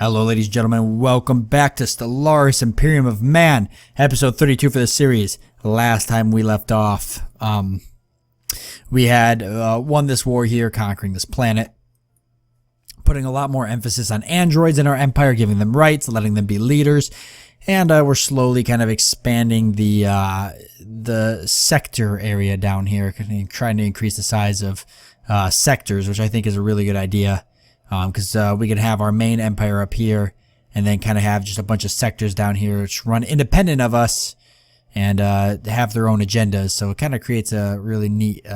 Hello ladies and gentlemen, welcome back to Stellaris Imperium of Man, episode 32 for the series. Last time we left off, we had won this war here, conquering this planet, putting a lot more emphasis on androids in our empire, giving them rights, letting them be leaders, and we're slowly kind of expanding the sector area down here, trying to increase the size of sectors, which I think is a really good idea. Because we can have our main empire up here and then kind of have just a bunch of sectors down here which run independent of us and have their own agendas. So it kind of creates a really neat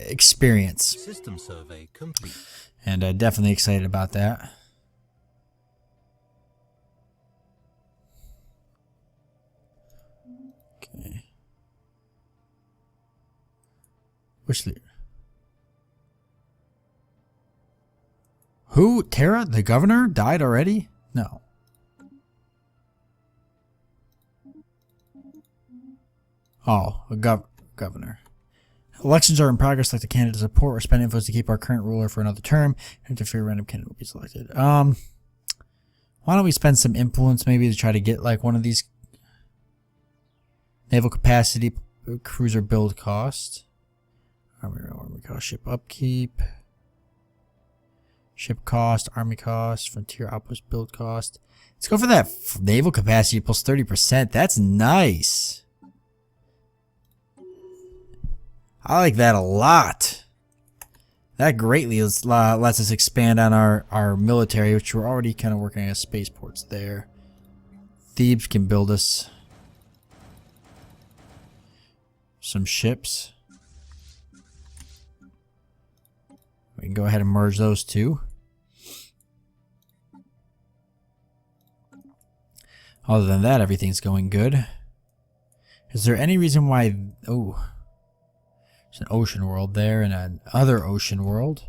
experience. System survey complete. And definitely excited about that. Okay. Which leader? Who? Tara, the governor, died already? No. Oh, a governor. Elections are in progress. Like the candidate support or spend influence to keep our current ruler for another term. Interfere, random candidate will be selected. Why don't we spend some influence maybe to try to get like one of these naval capacity, cruiser build cost, army cost, ship upkeep. Ship cost, army cost, frontier outpost build cost. Let's go for that naval capacity plus 30%. That's nice. I like that a lot. That greatly lets us expand on our military, which we're already kind of working on spaceports there. Thebes can build us some ships. We can go ahead and merge those two. Other than that, everything's going good. Is there any reason why... Oh. There's an ocean world there and another ocean world.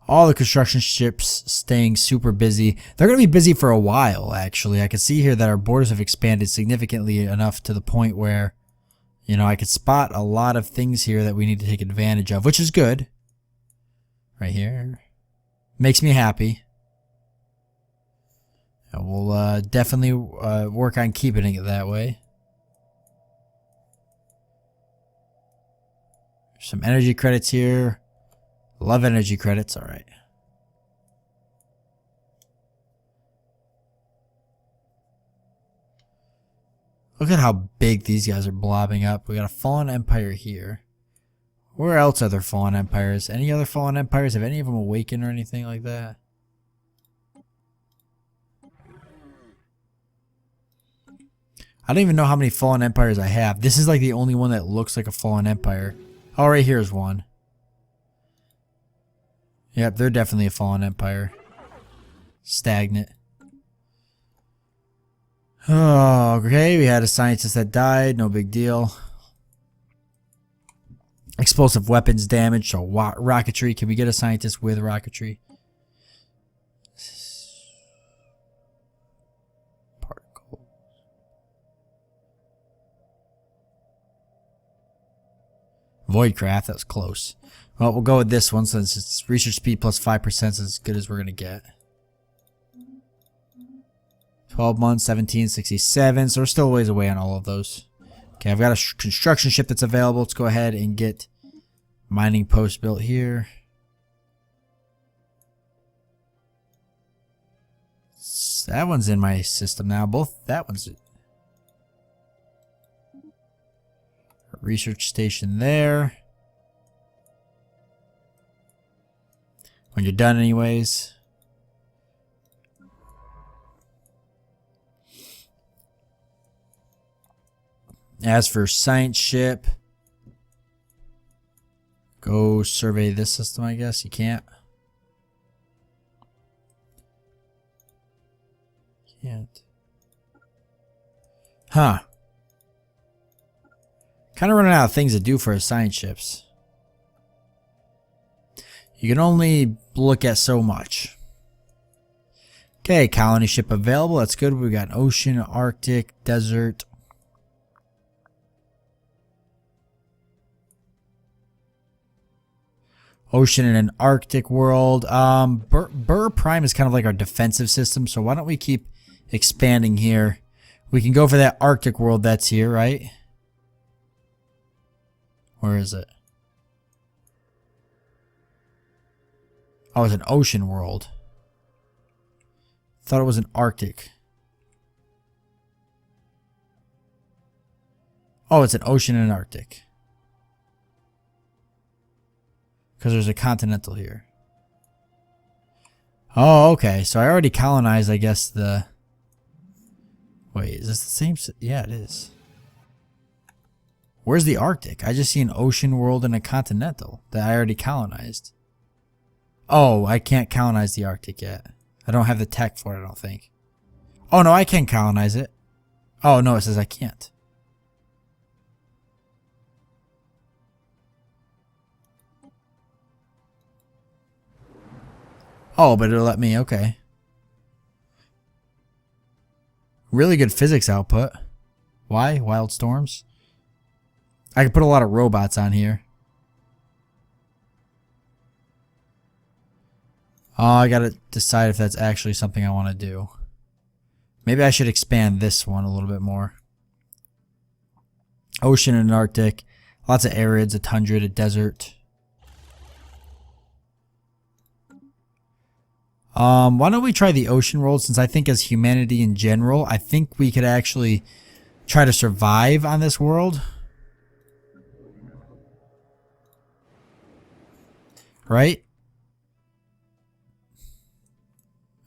All the construction ships staying super busy. They're going to be busy for a while, actually. I can see here that our borders have expanded significantly enough to the point where, you know, I could spot a lot of things here that we need to take advantage of, which is good. Right here. Makes me happy. And we'll definitely work on keeping it that way. Some energy credits here. Love energy credits. All right. Look at how big these guys are blobbing up. We got a fallen empire here. Where else are there fallen empires? Any other fallen empires? Have any of them awakened or anything like that? I don't even know how many fallen empires I have. This is like the only one that looks like a fallen empire. Oh, right here's one. Yep, they're definitely a fallen empire. Stagnant. Oh, okay. We had a scientist that died. No big deal. Explosive weapons damage. So rocketry. Can we get a scientist with rocketry? Voidcraft, that was close. Well, we'll go with this one since it's research speed plus 5%, is as good as we're going to get. 12 months, 1767, so we're still a ways away on all of those. Okay, I've got a construction ship that's available. Let's go ahead and get mining post built here. That one's in my system now. That one's research station there. When you're done anyways. As for science ship, go survey this system, I guess. You can't. Can't. Huh. Kind of running out of things to do for science ships. You can only look at so much. Okay, colony ship available. That's good. We got ocean, Arctic, desert. Ocean and an Arctic world. Burr Prime is kind of like our defensive system, so why don't we keep expanding here? We can go for that Arctic world that's here, right? Where is it? Oh, it's an ocean world. Thought it was an Arctic. Oh, it's an ocean and an Arctic. Because there's a continental here. Oh, okay. So I already colonized, I guess, the... Wait, is this the same? Yeah, it is. Where's the Arctic? I just see an ocean world and a continental that I already colonized. Oh, I can't colonize the Arctic yet. I don't have the tech for it, I don't think. Oh, no, I can colonize it. Oh, no, it says I can't. Oh, but it'll let me, okay. Really good physics output. Why? Wild storms? I can put a lot of robots on here. Oh, I gotta decide if that's actually something I want to do. Maybe I should expand this one a little bit more. Ocean and Arctic. Lots of arids, a tundra, a desert. Why don't we try the ocean world, since I think as humanity in general, I think we could actually try to survive on this world. Right?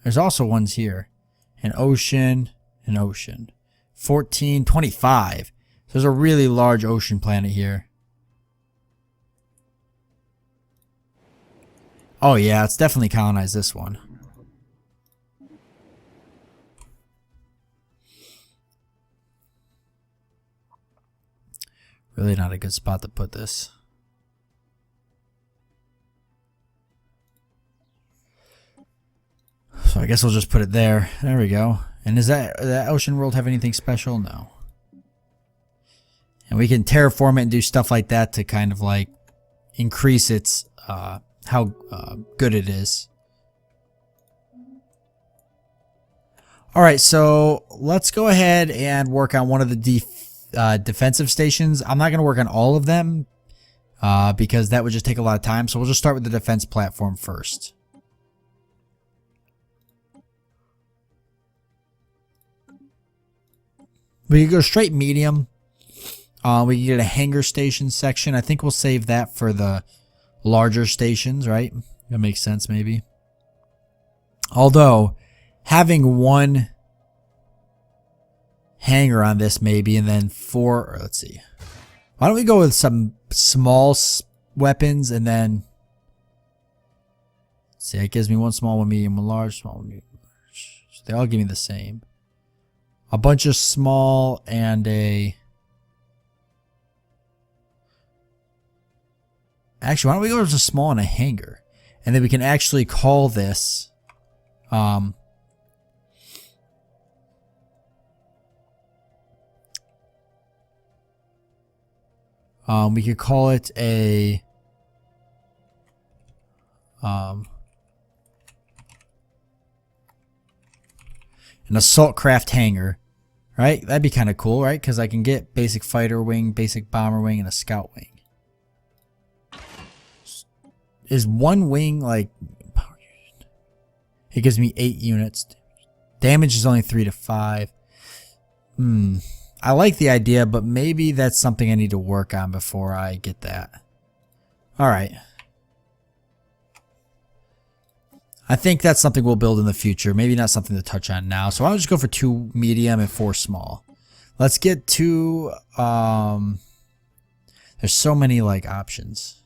There's also ones here. An ocean, an ocean. 1425. So there's a really large ocean planet here. Oh yeah, let's definitely colonize this one. Really not a good spot to put this. So I guess we'll just put it there. There we go. And does that ocean world have anything special? No. And we can terraform it and do stuff like that to kind of like increase its how good it is. All right, so let's go ahead and work on one of the defensive stations. I'm not going to work on all of them because that would just take a lot of time. So we'll just start with the defense platform first. We can go straight medium. We can get a hangar station section. I think we'll save that for the larger stations, right? That makes sense, maybe. Although, having one hangar on this, maybe, and then four, or let's see. Why don't we go with some small weapons, and then... Let's see, it gives me one small, one medium, one large, small, one medium, large. So they all give me the same. A bunch of small and a... Actually, why don't we go to a small and a hangar? And then we can actually call this... we could call it a... an assault craft hangar, right? That'd be kind of cool, right? Because I can get basic fighter wing, basic bomber wing, and a scout wing. Is one wing like... It gives me 8 units. Damage is only 3 to 5. I like the idea, but maybe that's something I need to work on before I get that. Alright. I think that's something we'll build in the future. Maybe not something to touch on now. So I'll just go for 2 medium and 4 small. Let's get 2... there's so many like options.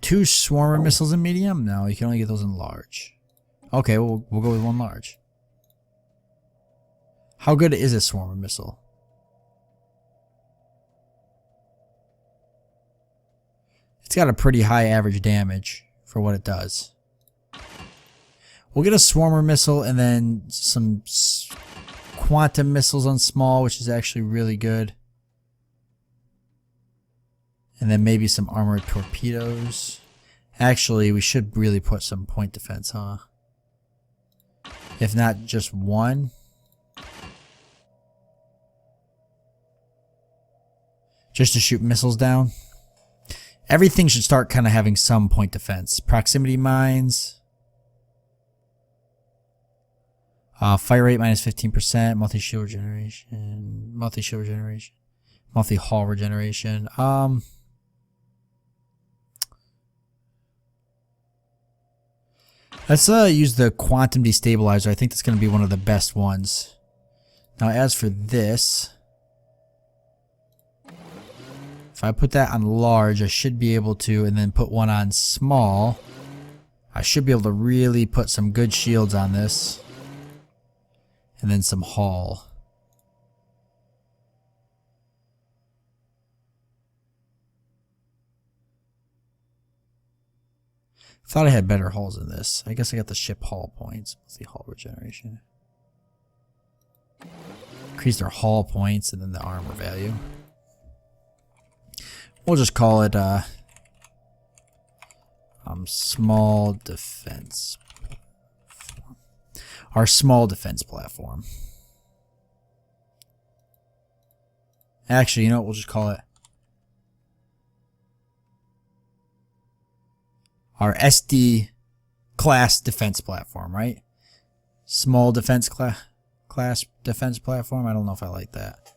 2 swarmer missiles in medium? No, you can only get those in large. Okay, we'll go with 1 large. How good is a swarmer missile? It's got a pretty high average damage for what it does. We'll get a swarmer missile and then some quantum missiles on small, which is actually really good. And then maybe some armored torpedoes. Actually, we should really put some point defense, huh? If not just one. Just to shoot missiles down. Everything should start kind of having some point defense. Proximity mines. Fire rate minus 15%. Multi-shield regeneration. Multi-shield regeneration. Multi-hull regeneration. Let's use the quantum destabilizer. I think that's going to be one of the best ones. Now, as for this, if I put that on large, I should be able to, and then put one on small, I should be able to really put some good shields on this. And then some hull. Thought I had better hulls in this. I guess I got the ship hull points. Let's see, hull regeneration. Increase their hull points and then the armor value. We'll just call it small defense. Our small defense platform. Actually, you know what? We'll just call it our SD class defense platform, right? Small defense class defense platform. I don't know if I like that.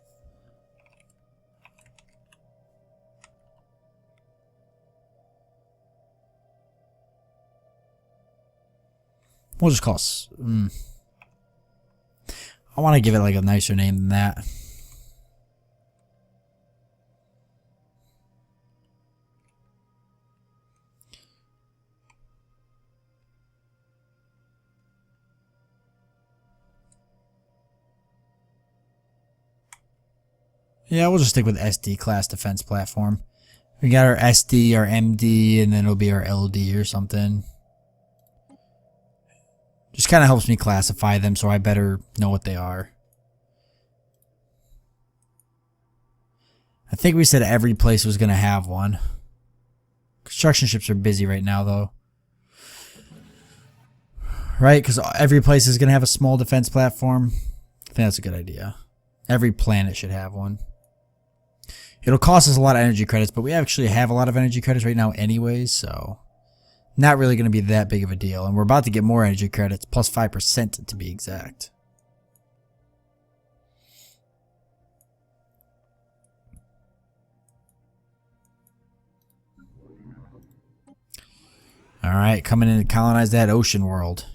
We'll just call it. I want to give it like a nicer name than that. Yeah, we'll just stick with SD class defense platform. We got our SD, our MD, and then it'll be our LD or something. Just kind of helps me classify them, so I better know what they are. I think we said every place was going to have one. Construction ships are busy right now, though. Right? Because every place is going to have a small defense platform. I think that's a good idea. Every planet should have one. It'll cost us a lot of energy credits, but we actually have a lot of energy credits right now anyways, so not really going to be that big of a deal. And we're about to get more energy credits, plus 5% to be exact. Alright, coming in to colonize that ocean world,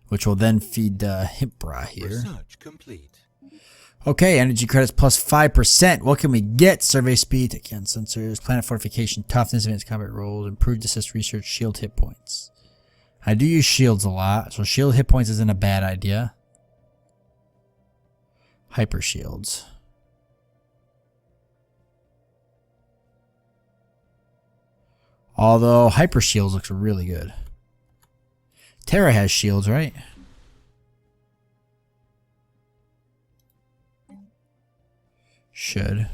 which will then feed Himpra here. Research complete. Okay, energy credits plus 5%. What can we get? Survey speed, again, sensors, planet fortification, toughness, advanced combat rolls, improved assist research, shield hit points. I do use shields a lot, so shield hit points isn't a bad idea. Hyper shields. Although hyper shields looks really good. Terra has shields, right? Should.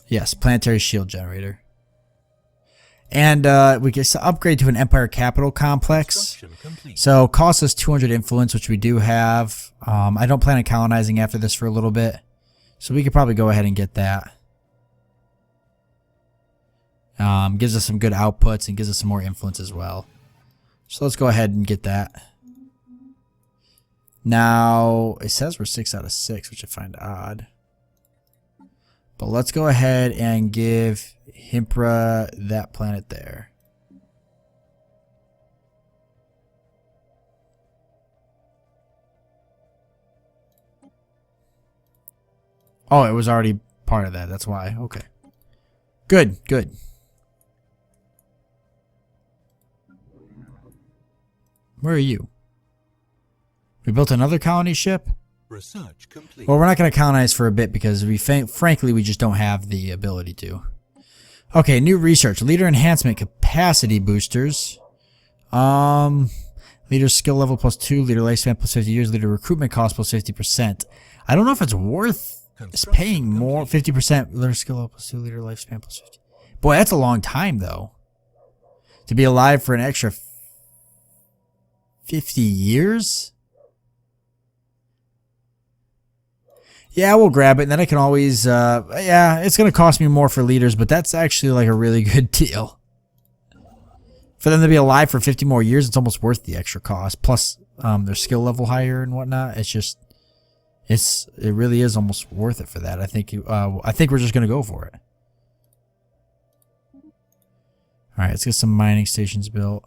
Yes, planetary shield generator. And we get to upgrade to an Empire Capital Complex. So costs us 200 influence, which we do have. I don't plan on colonizing after this for a little bit. So we could probably go ahead and get that. Gives us some good outputs and gives us some more influence as well. So let's go ahead and get that. Now, it says we're 6 out of 6, which I find odd. But let's go ahead and give Himpra that planet there. Oh, it was already part of that. That's why. Okay. Good, good. Where are you? We built another colony ship? Research complete. Well, we're not going to colonize for a bit because frankly, we just don't have the ability to. Okay, new research. Leader enhancement capacity boosters. Leader skill level plus 2, leader lifespan plus 50 years, leader recruitment cost plus 50%. I don't know if it's worth paying more. 50% leader skill level plus 2, leader lifespan plus 50. Boy, that's a long time, though. To be alive for an extra 50 years? Yeah, we'll grab it, and then I can always, yeah, it's going to cost me more for leaders, but that's actually like a really good deal. For them to be alive for 50 more years, it's almost worth the extra cost. Plus, their skill level higher and whatnot. It's just, it really is almost worth it for that. I think we're just going to go for it. All right, let's get some mining stations built.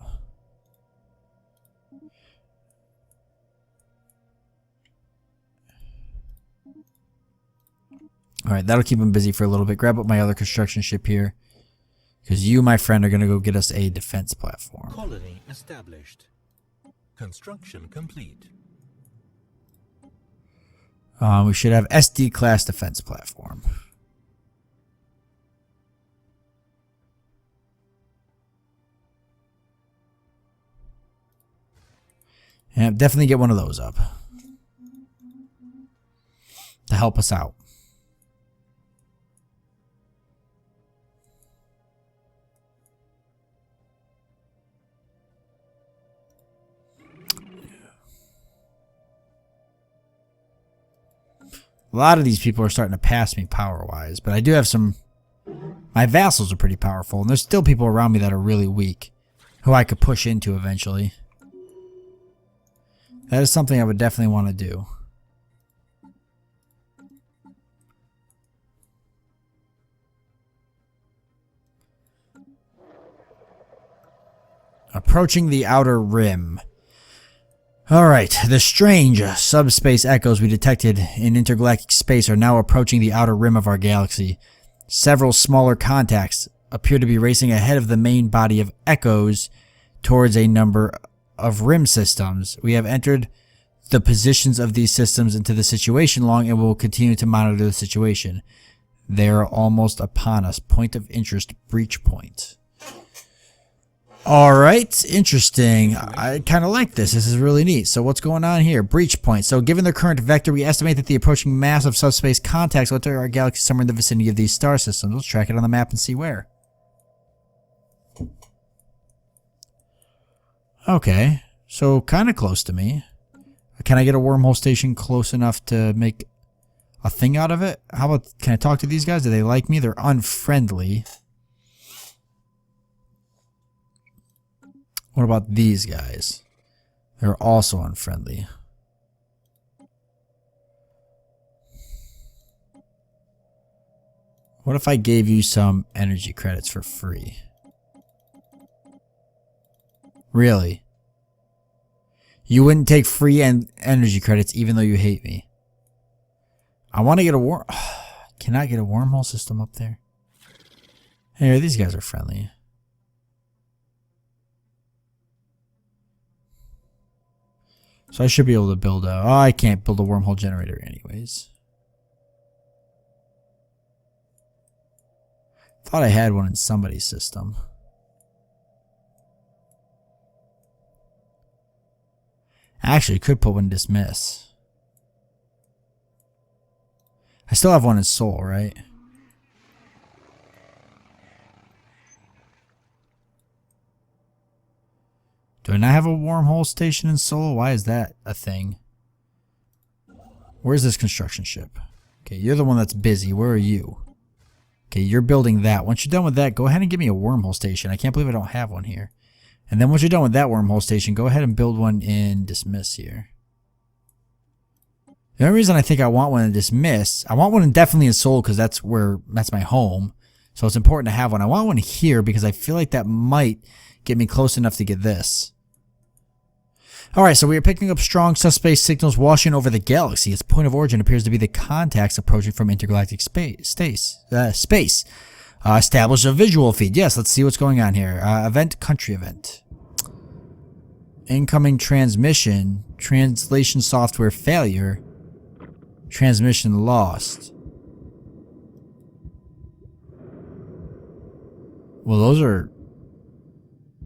All right, that'll keep them busy for a little bit. Grab up my other construction ship here. Because you, my friend, are going to go get us a defense platform. Colony established. Construction complete. We should have SD class defense platform. And definitely get one of those up to help us out. A lot of these people are starting to pass me power-wise, but I do have some... My vassals are pretty powerful, and there's still people around me that are really weak, who I could push into eventually. That is something I would definitely want to do. Approaching the outer rim. Alright, the strange subspace echoes we detected in intergalactic space are now approaching the outer rim of our galaxy. Several smaller contacts appear to be racing ahead of the main body of echoes towards a number of rim systems. We have entered the positions of these systems into the situation log and will continue to monitor the situation. They are almost upon us. Point of interest, breach point. Alright, interesting. I kind of like this. This is really neat. So what's going on here? Breach point. So given the current vector, we estimate that the approaching mass of subspace contacts will enter our galaxy somewhere in the vicinity of these star systems. Let's track it on the map and see where. Okay, so kind of close to me. Can I get a wormhole station close enough to make a thing out of it? How about, can I talk to these guys? Do they like me? They're unfriendly. What about these guys? They're also unfriendly. What if I gave you some energy credits for free? Really? You wouldn't take free energy credits even though you hate me. I want to get a cannot get a wormhole system up there. Hey, these guys are friendly. So I should be able to build a... Oh, I can't build a wormhole generator anyways. Thought I had one in somebody's system. Actually, could put one in dismiss. I still have one in Soul, right? Do I not have a wormhole station in Soul? Why is that a thing? Where's this construction ship? Okay, you're the one that's busy. Where are you? Okay, you're building that. Once you're done with that, go ahead and give me a wormhole station. I can't believe I don't have one here. And then once you're done with that wormhole station, go ahead and build one in Dismiss here. The only reason I think I want one in Dismiss, I want one definitely in Soul because that's my home. So it's important to have one. I want one here because I feel like that might get me close enough to get this. Alright, so we are picking up strong subspace signals washing over the galaxy. Its point of origin appears to be the contacts approaching from intergalactic space. Establish a visual feed. Yes, let's see what's going on here. Event, country event. Incoming transmission. Translation software failure. Transmission lost. Well, those are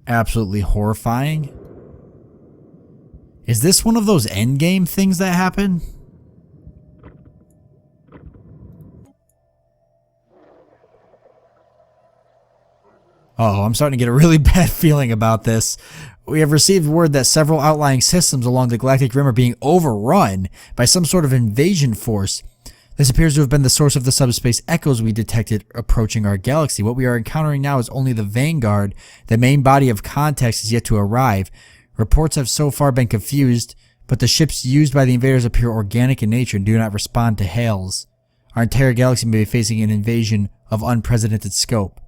absolutely horrifying. Is this one of those endgame things that happen? Oh, I'm starting to get a really bad feeling about this. We have received word that several outlying systems along the Galactic Rim are being overrun by some sort of invasion force. This appears to have been the source of the subspace echoes we detected approaching our galaxy. What we are encountering now is only the vanguard. The main body of context is yet to arrive. Reports have so far been confused, but the ships used by the invaders appear organic in nature and do not respond to hails. Our entire galaxy may be facing an invasion of unprecedented scope.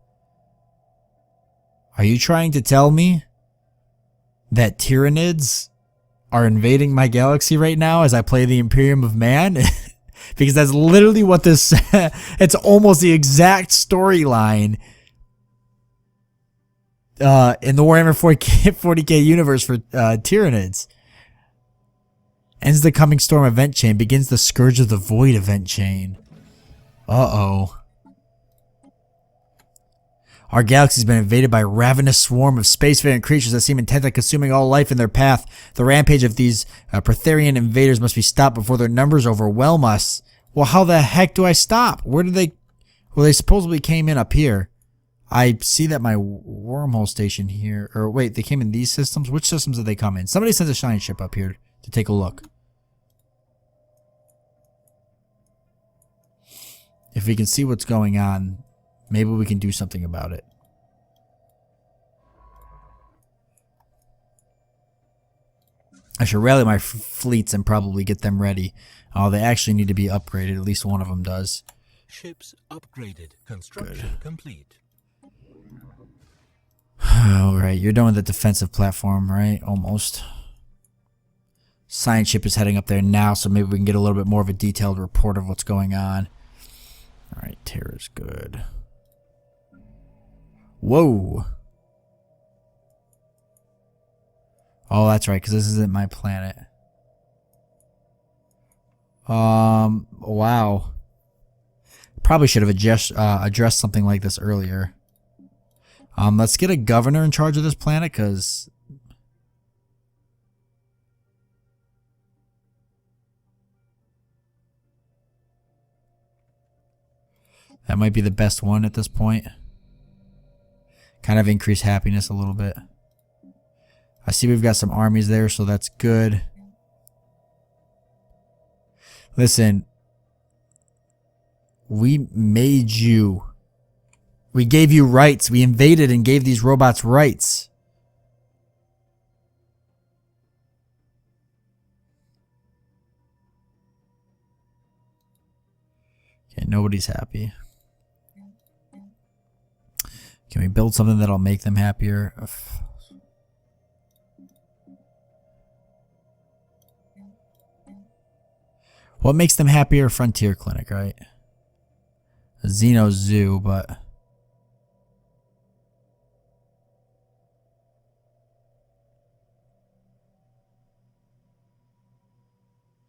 Are you trying to tell me that Tyranids are invading my galaxy right now as I play the Imperium of Man? Because that's literally what this it's almost the exact storyline in the Warhammer 40K universe for Tyranids. Ends the coming storm event chain, begins the Scourge of the Void event chain. Uh-oh. Our galaxy has been invaded by a ravenous swarm of spacefaring creatures that seem intent on consuming all life in their path. The rampage of these Praetorian invaders must be stopped before their numbers overwhelm us. Well, how the heck do I stop? Where did they... Well, they supposedly came in up here. I see that my wormhole station here... Or wait, they came in these systems? Which systems did they come in? Somebody sent a shine ship up here to take a look. If we can see what's going on, maybe we can do something about it. I should rally my fleets and probably get them ready. Oh, they actually need to be upgraded. At least one of them does. Ships upgraded. Construction complete. Alright, you're done with the defensive platform, right? Almost. Science ship is heading up there now, so maybe we can get a little bit more of a detailed report of what's going on. Alright, Terra's good. Whoa! Oh, that's right, because this isn't my planet. Wow. Probably should have addressed something like this earlier. Let's get a governor in charge of this planet, because... that might be the best one at this point. Kind of increase happiness a little bit. I see we've got some armies there, so that's good. Listen. We made you. We gave you rights. We invaded and gave these robots rights. Okay, nobody's happy. Can we build something that'll make them happier? What makes them happier? Frontier Clinic, right? A Xeno Zoo, but...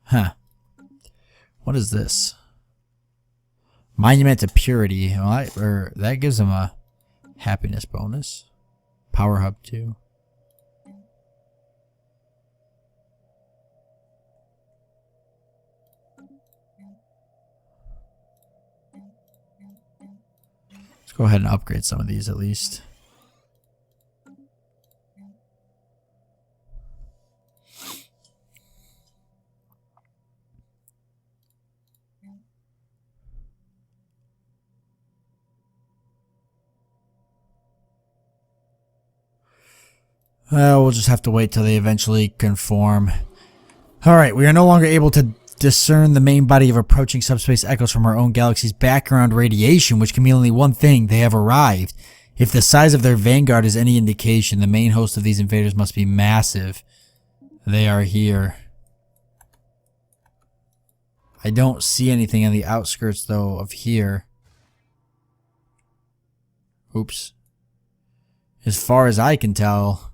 huh. What is this? Monument to Purity. Well, that gives them a happiness bonus. Power Hub 2. Let's go ahead and upgrade some of these at least. We'll just have to wait till they eventually conform. Alright, we are no longer able to discern the main body of approaching subspace echoes from our own galaxy's background radiation, which can mean only one thing: they have arrived. If the size of their vanguard is any indication, the main host of these invaders must be massive. They are here. I don't see anything on the outskirts, though, of here. Oops. As far as I can tell,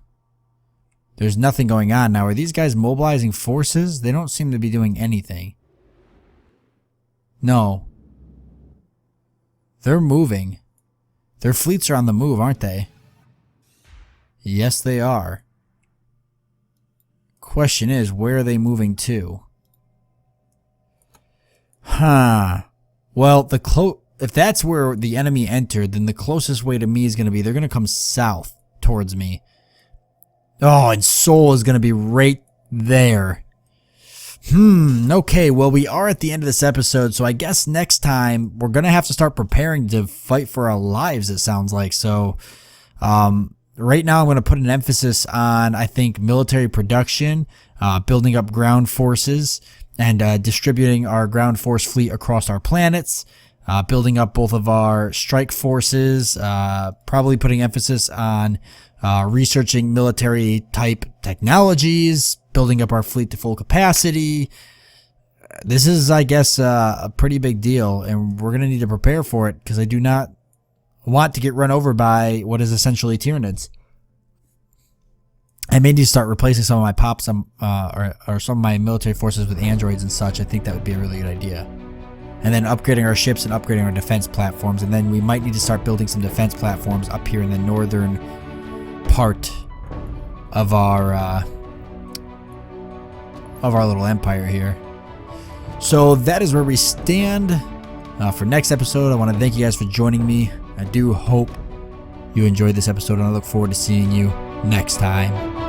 there's nothing going on. Now, are these guys mobilizing forces? They don't seem to be doing anything. No. They're moving. Their fleets are on the move, aren't they? Yes, they are. Question is, where are they moving to? Huh. Well, if that's where the enemy entered, then the closest way to me is going to be they're going to come south towards me. Oh, and Seoul is going to be right there. Okay, well, we are at the end of this episode, so I guess next time we're going to have to start preparing to fight for our lives, it sounds like. So, right now I'm going to put an emphasis on, I think, military production, building up ground forces, and distributing our ground force fleet across our planets, building up both of our strike forces, probably putting emphasis on researching military type technologies, building up our fleet to full capacity. This is, I guess, a pretty big deal, and we're going to need to prepare for it because I do not want to get run over by what is essentially Tyranids. I may need to start replacing some of my pops, or some of my military forces with androids and such. I think that would be a really good idea. And then upgrading our ships and upgrading our defense platforms, and then we might need to start building some defense platforms up here in the northern part of our little empire here. So that is where we stand. For next episode, I want to thank you guys for joining me. I do hope you enjoyed this episode, and I look forward to seeing you next time.